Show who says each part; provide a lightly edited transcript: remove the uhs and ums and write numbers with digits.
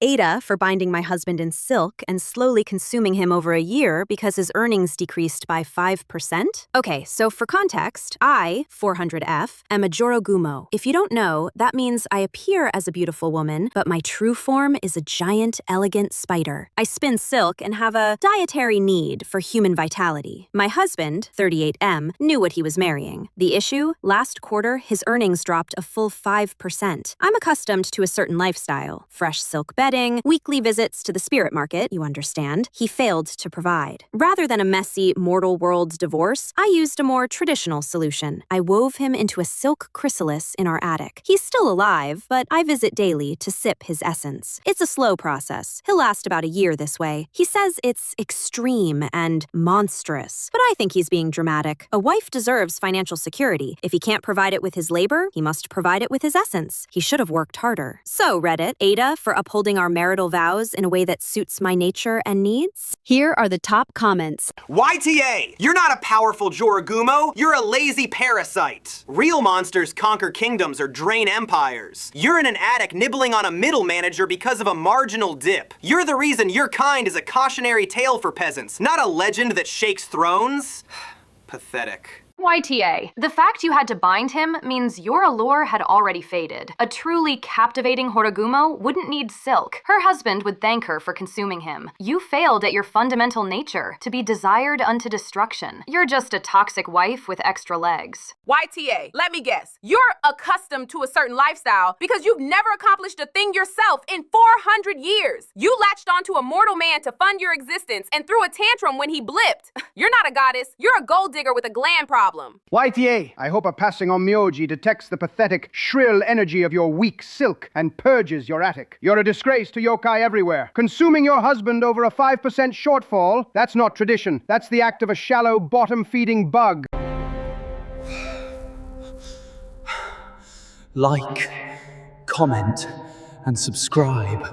Speaker 1: AITA for binding my husband in silk and slowly consuming him over a year because his earnings decreased by 5%. Okay, so for context, I, 400F, am a Jorogumo. If you don't know, that means I appear as a beautiful woman, but my true form is a giant, elegant spider. I spin silk and have a dietary need for human vitality. My husband, 38M, knew what he was marrying. The issue? Last quarter, his earnings dropped a full 5%. I'm accustomed to a certain lifestyle. Fresh silk bedding, weekly visits to the spirit market, you understand. He failed to provide. Rather than a messy, mortal world divorce, I used a more traditional solution. I wove him into a silk chrysalis in our attic. He's still alive, but I visit daily to sip his essence. It's a slow process. He'll last about a year this way. He says it's extreme and monstrous, but I think he's being dramatic. A wife deserves financial security. If he can't provide it with his labor, he must provide it with his essence. He should have worked harder. So, Reddit, AITA for upholding our marital vows in a way that suits my nature and needs? Here are the top comments.
Speaker 2: YTA! You're not a powerful Jorogumo, you're a lazy parasite. Real monsters conquer kingdoms or drain empires. You're in an attic nibbling on a middle manager because of a marginal dip. You're the reason your kind is a cautionary tale for peasants, not a legend that shakes thrones. Pathetic.
Speaker 3: YTA. The fact you had to bind him means your allure had already faded. A truly captivating Jorogumo wouldn't need silk. Her husband would thank her for consuming him. You failed at your fundamental nature, to be desired unto destruction. You're just a toxic wife with extra legs.
Speaker 4: YTA, let me guess. You're accustomed to a certain lifestyle because you've never accomplished a thing yourself in 400 years. You latched onto a mortal man to fund your existence and threw a tantrum when he blipped. You're not a goddess. You're a gold digger with a gland problem.
Speaker 5: YTA, I hope a passing on Myoji detects the pathetic, shrill energy of your weak silk and purges your attic. You're a disgrace to yokai everywhere. Consuming your husband over a 5% shortfall, that's not tradition. That's the act of a shallow, bottom-feeding bug.
Speaker 6: Like, comment, and subscribe.